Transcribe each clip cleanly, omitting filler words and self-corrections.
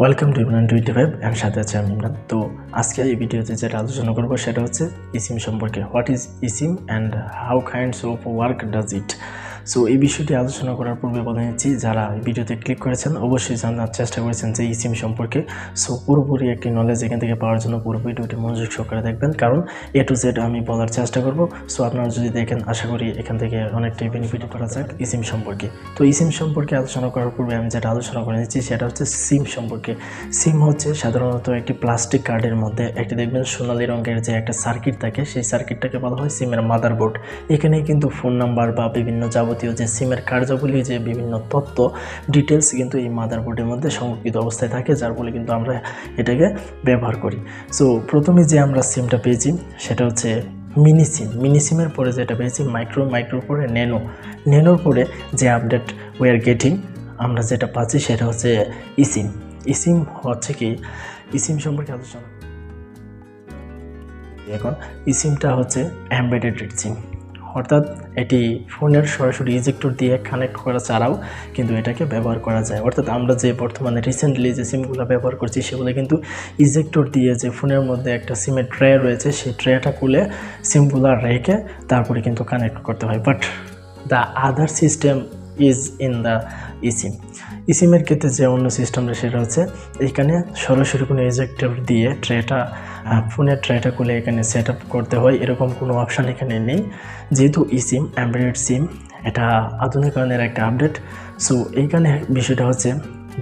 Welcome to ImraN 25 এর সাথে আছে আমি ইমরান। তো আজকে এই ভিডিওতে যেটা আলোচনা করব সেটা হচ্ছে E-sim সম্পর্কে। What is E-sim and how kinds of work does it. So এই বিষয়টি আলোচনা করার পূর্বে বলে নিচ্ছি, যারা ভিডিওতে ক্লিক করেছেন অবশ্যই জানার চেষ্টা করেছেন যে E-sim সম্পর্কে। সো পুরোপুরি একটি নলেজ এখান থেকে পাওয়ার জন্য পুরো ভিডিওটি মনোযোগ সহকারে দেখবেন, কারণ A to Z আমি বলার চেষ্টা করব। সো আপনারা যদি দেখেন আশা করি এখান থেকে অনেকটাই বেনিফিট করা যাক E-sim সম্পর্কে। তো E-sim সম্পর্কে আলোচনা করার পূর্বে আমি যেটা আলোচনা করে নিচ্ছি সেটা হচ্ছে সিম সম্পর্কে। সিম হচ্ছে সাধারণত একটি প্লাস্টিক কার্ডের মধ্যে একটি দেখবেন সোনালী রঙের যে একটা সার্কিট থাকে, সেই সার্কিটটাকে বলা হয় সিমের মাদারবোর্ড। এখানেই কিন্তু ফোন নাম্বার বা বিভিন্ন যাবতীয় যে সিমের কার্যাবলী যে বিভিন্ন তথ্য ডিটেলস কিন্তু এই মাদারবোর্ডের মধ্যে সংরক্ষিত অবস্থায় থাকে, যার ফলে কিন্তু আমরা এটাকে ব্যবহার করি। সো প্রথমে যে আমরা সিমটা পেয়েছি সেটা হচ্ছে মিনি সিমের পরে যেটা পেয়েছি মাইক্রোর পরে নেনোর পরে যে আপডেট উই আর গেটিং আমরা যেটা পাচ্ছি সেটা হচ্ছে E-sim হচ্ছে কি, E-sim সম্পর্কে আলোচনা। এখন E-simটা হচ্ছে এমবেডেড সিম, অর্থাৎ এটি ফোনের সরাসরি ইজেক্টর দিয়ে কানেক্ট করা ছাড়াও কিন্তু এটাকে ব্যবহার করা যায়। অর্থাৎ আমরা যে বর্তমানে রিসেন্টলি যে সিমগুলো ব্যবহার করছি সেগুলো কিন্তু ইজেক্টর দিয়ে, যে ফোনের মধ্যে একটা সিমের ট্রে রয়েছে সেই ট্রেটা খুলে সিমগুলো রেখে তারপরে কিন্তু কানেক্ট করতে হয়। But the other system is in the E-simএর ক্ষেত্রে যে অন্য সিস্টেমটা সেটা হচ্ছে এখানে সরাসরি কোনো ইজেক্টর দিয়ে ফোনের ট্রেটা খুলে এখানে সেট আপ করতে হয়, এরকম কোনো অপশান এখানে নেই। যেহেতু E-sim এমবেডেড সিম, এটা আধুনিকায়নের একটা আপডেট। সো এইখানে বিষয়টা হচ্ছে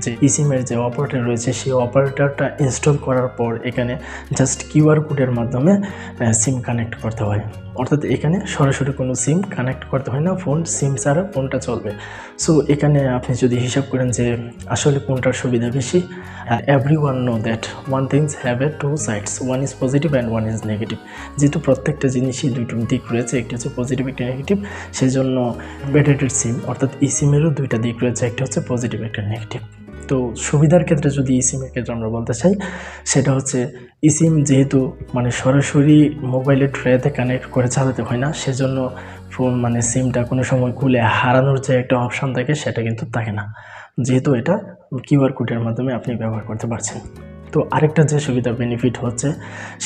যে E-simএর যে অপারেটর রয়েছে সেই অপারেটরটা ইনস্টল করার পর এখানে জাস্ট কিউআর কোডের মাধ্যমে সিম কানেক্ট করতে হয়। অর্থাৎ এখানে সরাসরি কোনো সিম কানেক্ট করতে হয় না, সিম ছাড়া ফোনটা চলবে। সো এখানে আপনি যদি হিসাব করেন যে আসলে কোনটার সুবিধা বেশি, everyone know that one things have a two sides, one is positive and one is negative. যেহেতু প্রত্যেকটা জিনিসই দুটো দিক রয়েছে, একটি হচ্ছে পজিটিভ একটি নেগেটিভ, সেই জন্য এমবেডেড সিম অর্থাৎ E-simএরও দুইটা দিক রয়েছে, একটা হচ্ছে পজিটিভ একটা নেগেটিভ। তো সুবিধার ক্ষেত্রে যদি E-simএর ক্ষেত্রে আমরা বলতে চাই সেটা হচ্ছে E-sim যেহেতু মানে সরাসরি মোবাইলের ট্রেতে কানেক্ট করে চালাতে হয় না, সেজন্য ফোন সিমটা কোনো সময় খুলে হারানোর যে একটা অপশান থাকে সেটা কিন্তু থাকে না, যেহেতু এটা কিউআর কোডের মাধ্যমে আপনি ব্যবহার করতে পারছেন। তো আরেকটা যে সুবিধা বেনিফিট হচ্ছে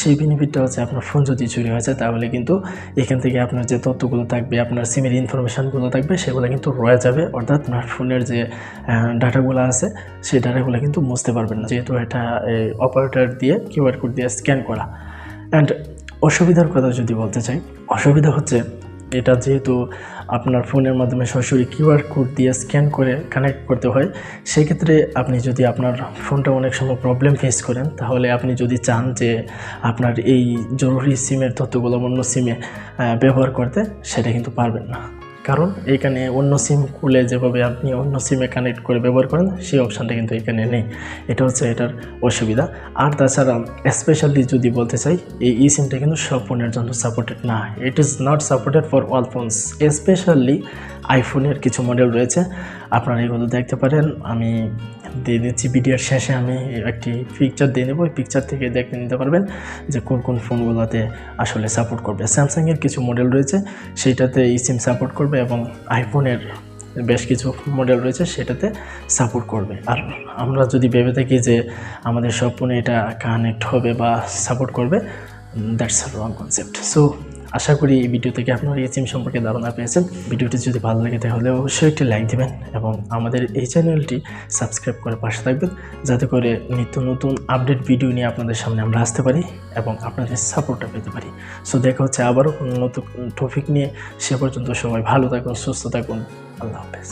সেই বেনিফিটটা হচ্ছে আপনার ফোন যদি চুরি হয়ে যায় তাহলে কিন্তু এখান থেকে আপনার যে তথ্যগুলো থাকবে, আপনার সিমের ইনফরমেশানগুলো থাকবে সেগুলো কিন্তু রয়ে যাবে। অর্থাৎ আপনার ফোনের যে ডাটাগুলো আছে সেই ডাটাগুলো কিন্তু মুছতে পারবেন না, যেহেতু এটা অপারেটর দিয়ে কিউআর কোড দিয়ে স্ক্যান করা। অ্যান্ড অসুবিধার কথা যদি বলতে চাই, অসুবিধা হচ্ছে এটা যেহেতু আপনার ফোনের মাধ্যমে সরাসরি কিউআর কোড দিয়ে স্ক্যান করে কানেক্ট করতে হয়, সেক্ষেত্রে আপনি যদি আপনার ফোনটা অনেক সময় প্রবলেম ফেস করেন, তাহলে আপনি যদি চান যে আপনার এই জরুরি সিমের তথ্যগুলো অন্য সিমে ব্যবহার করতে, সেটা কিন্তু পারবেন না, কারণ এখানে অন্য সিম খুলে যেভাবে আপনি অন্য সিমে কানেক্ট করে ব্যবহার করেন সেই অপশানটা কিন্তু এখানে নেই। এটা হচ্ছে এটার অসুবিধা। আর তাছাড়া স্পেশালি যদি বলতে চাই, এই E-simটা কিন্তু সব ফোনের জন্য সাপোর্টেড না, it is not supported for all phones. Specially আইফোনের কিছু মডেল রয়েছে, আপনারা এগুলো দেখতে পারেন। আমি দিয়ে দিচ্ছি ভিডিওর শেষে, আমি একটি পিকচার দিয়ে নেব, ওই পিকচার থেকে দেখে নিতে পারবেন যে কোন কোন ফোনগুলোতে আসলে সাপোর্ট করবে। স্যামসাংয়ের কিছু মডেল রয়েছে সেইটাতে E-sim সাপোর্ট করবে, এবং আইফোনের বেশ কিছু মডেল রয়েছে সেটাতে সাপোর্ট করবে। আর আমরা যদি ভেবে থাকি যে আমাদের সব ফোনে এটা কানেক্ট হবে বা সাপোর্ট করবে, that's a wrong concept. So আশা করি এই ভিডিও থেকে আপনারা E-sim সম্পর্কে ধারণা পেয়েছেন। ভিডিওটি যদি ভালো লাগে তাহলে অবশ্যই একটি লাইক দেবেন এবং আমাদের এই চ্যানেলটি সাবস্ক্রাইব করে পাশে থাকবেন, যাতে করে নিত্য নতুন আপডেট ভিডিও নিয়ে আপনাদের সামনে আমরা আসতে পারি এবং আপনাদের সাপোর্টটা পেতে পারি। সো দেখা হচ্ছে আবারও কোনো নতুন টপিক নিয়ে। সে পর্যন্ত সবাই ভালো থাকুন, সুস্থ থাকুন। আল্লাহ হাফেজ।